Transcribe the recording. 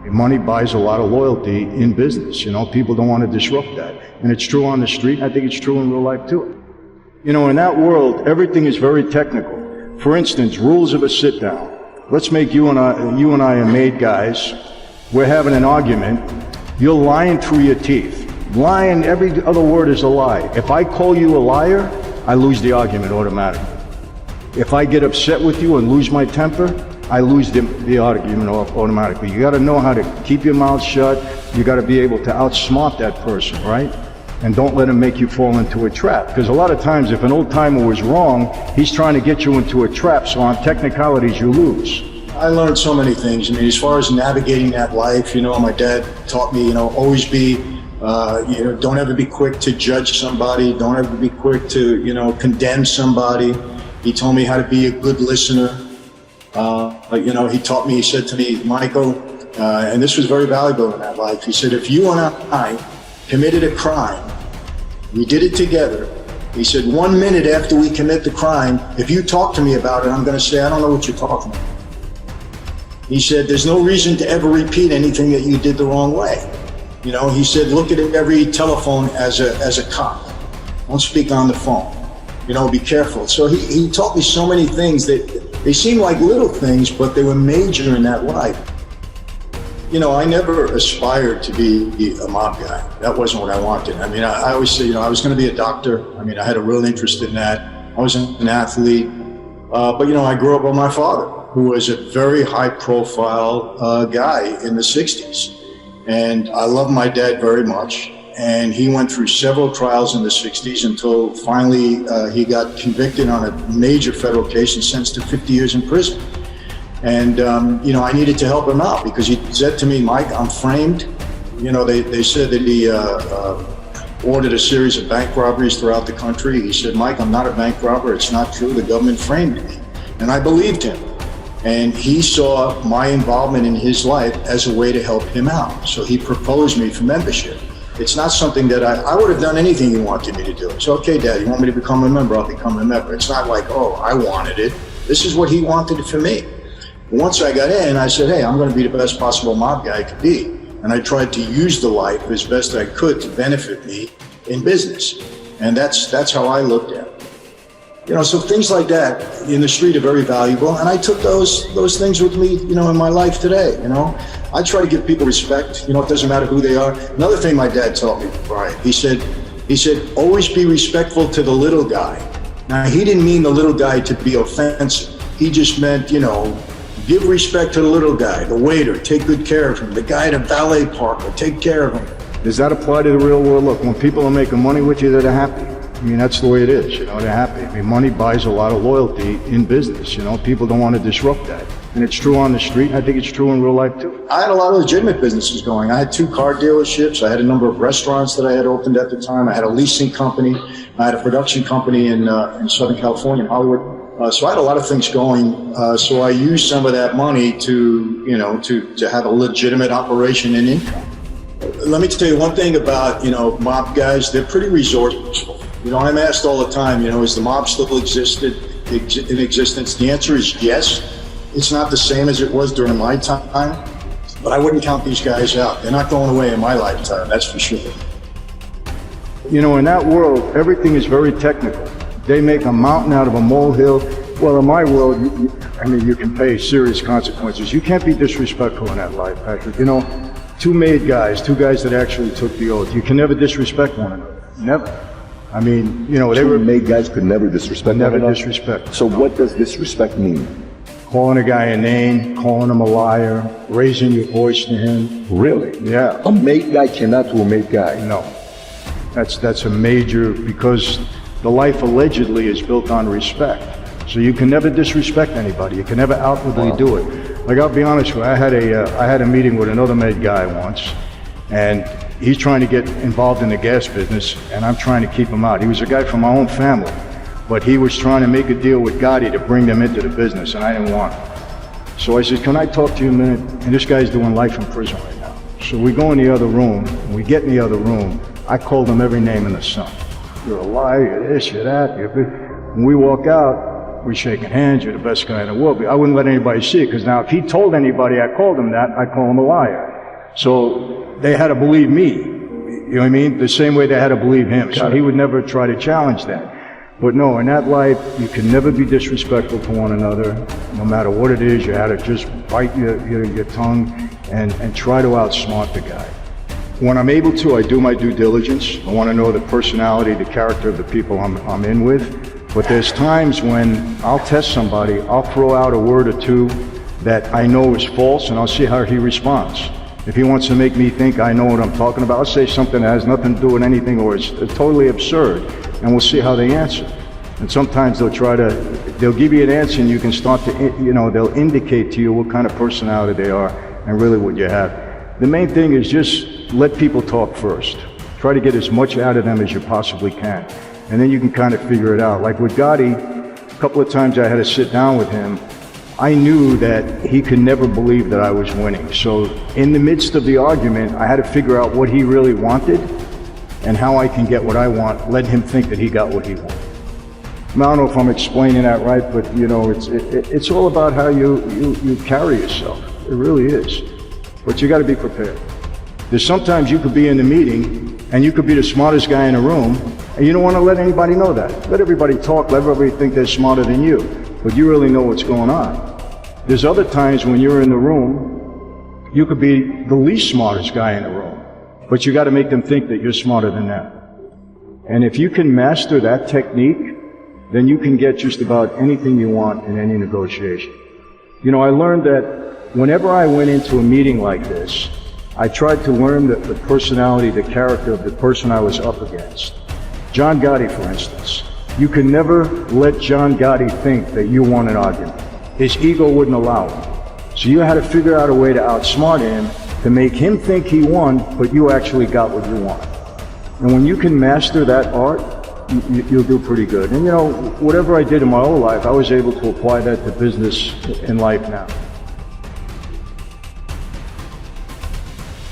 Money buys a lot of loyalty in business. People don't want to disrupt that. And it's true on the street. I think it's true in real life too. In that world, everything is very technical. For instance, rules of a sit down. Let's make you and I are made guys. We're having an argument. You're lying through your teeth. Lying, every other word is a lie. If I call you a liar, I lose the argument automatically. If I get upset with you and lose my temper, I lose the argument automatically. You got to know how to keep your mouth shut. You got to be able to outsmart that person, right? And don't let him make you fall into a trap. Because a lot of times, if an old timer was wrong, he's trying to get you into a trap. So on technicalities, you lose. I learned so many things. As far as navigating that life, my dad taught me, always be, don't ever be quick to judge somebody. Don't ever be quick to, condemn somebody. He told me how to be a good listener. He taught me, he said to me, Michael, and this was very valuable in that life. He said, if you and I committed a crime, we did it together. He said, 1 minute after we commit the crime, if you talk to me about it, I'm going to say, I don't know what you're talking about. He said, there's no reason to ever repeat anything that you did the wrong way. He said, look at every telephone as a cop. Don't speak on the phone. Be careful. So he taught me so many things that they seemed like little things, but they were major in that life. I never aspired to be a mob guy. That wasn't what I wanted. I always say, I was going to be a doctor. I had a real interest in that. I was an athlete. But I grew up with my father, who was a very high-profile guy in the 60s. And I love my dad very much. And he went through several trials in the 60s until finally he got convicted on a major federal case and sentenced to 50 years in prison. And, I needed to help him out because he said to me, Mike, I'm framed. They said that he ordered a series of bank robberies throughout the country. He said, Mike, I'm not a bank robber. It's not true. The government framed me. And I believed him. And he saw my involvement in his life as a way to help him out. So he proposed me for membership. It's not something that I would have done anything he wanted me to do. It's okay, Dad, you want me to become a member, I'll become a member. It's not like, oh, I wanted it. This is what he wanted for me. Once I got in, I said, hey, I'm going to be the best possible mob guy I could be. And I tried to use the life as best I could to benefit me in business. And that's how I looked at it. So things like that in the street are very valuable. And I took those things with me, in my life today, I try to give people respect. It doesn't matter who they are. Another thing my dad taught me, Brian, he said, always be respectful to the little guy. Now, he didn't mean the little guy to be offensive. He just meant, give respect to the little guy, the waiter, take good care of him, the guy at a valet parker, take care of him. Does that apply to the real world? Look, when people are making money with you, they're happy. That's the way it is, they're happy. Money buys a lot of loyalty in business, people don't want to disrupt that. And it's true on the street, I think it's true in real life too. I had a lot of legitimate businesses going. I had 2 car dealerships, I had a number of restaurants that I had opened at the time, I had a leasing company, I had a production company in Southern California, in Hollywood. So I had a lot of things going, so I used some of that money to, to have a legitimate operation and income. Let me tell you one thing about, mob guys, they're pretty resourceful. I'm asked all the time, is the mob still in existence? The answer is yes. It's not the same as it was during my time, but I wouldn't count these guys out. They're not going away in my lifetime, that's for sure. In that world, everything is very technical. They make a mountain out of a molehill. Well, in my world, you can pay serious consequences. You can't be disrespectful in that life, Patrick. 2 made guys, 2 guys that actually took the oath. You can never disrespect one another. Never. They were made guys could never disrespect. Never disrespect. So what does disrespect mean? Calling a guy a name, calling him a liar, raising your voice to him. Really? Yeah. A made guy cannot do a made guy. No. That's a major, because the life allegedly is built on respect. So you can never disrespect anybody. You can never outwardly do it. Like, I'll be honest with you, I had a meeting with another made guy once, and he's trying to get involved in the gas business, and I'm trying to keep him out. He was a guy from my own family, but he was trying to make a deal with Gotti to bring them into the business, and I didn't want it. So I said, can I talk to you a minute? And this guy's doing life in prison right now. So we go in the other room, and we get in the other room. I called him every name in the sun. You're a liar, you're this, you're that. When we walk out, we're shaking hands, you're the best guy in the world. I wouldn't let anybody see it, because now if he told anybody I called him that, I'd call him a liar. So they had to believe me. You know what I mean? The same way they had to believe him. So he would never try to challenge that. But no, in that life, you can never be disrespectful to one another. No matter what it is, you had to just bite your tongue and try to outsmart the guy. When I'm able to, I do my due diligence. I want to know the personality, the character of the people I'm in with. But there's times when I'll test somebody, I'll throw out a word or two that I know is false, and I'll see how he responds. If he wants to make me think I know what I'm talking about, I'll say something that has nothing to do with anything or is totally absurd, and we'll see how they answer. And sometimes they'll give you an answer and you can start to, they'll indicate to you what kind of personality they are and really what you have. The main thing is just let people talk first. Try to get as much out of them as you possibly can. And then you can kind of figure it out. Like with Gotti, a couple of times I had to sit down with him. I knew that he could never believe that I was winning. So in the midst of the argument, I had to figure out what he really wanted and how I can get what I want, let him think that he got what he wanted. I don't know if I'm explaining that right, but it's all about how you carry yourself. It really is. But you got to be prepared. There's sometimes you could be in the meeting and you could be the smartest guy in the room and you don't want to let anybody know that. Let everybody talk, let everybody think they're smarter than you, but you really know what's going on. There's other times when you're in the room, you could be the least smartest guy in the room, but you got to make them think that you're smarter than them. And if you can master that technique, then you can get just about anything you want in any negotiation. I learned that whenever I went into a meeting like this, I tried to learn the personality, the character of the person I was up against. John Gotti, for instance. You can never let John Gotti think that you won an argument. His ego wouldn't allow it. So you had to figure out a way to outsmart him to make him think he won, but you actually got what you want. And when you can master that art, you'll do pretty good. And whatever I did in my whole life, I was able to apply that to business in life now.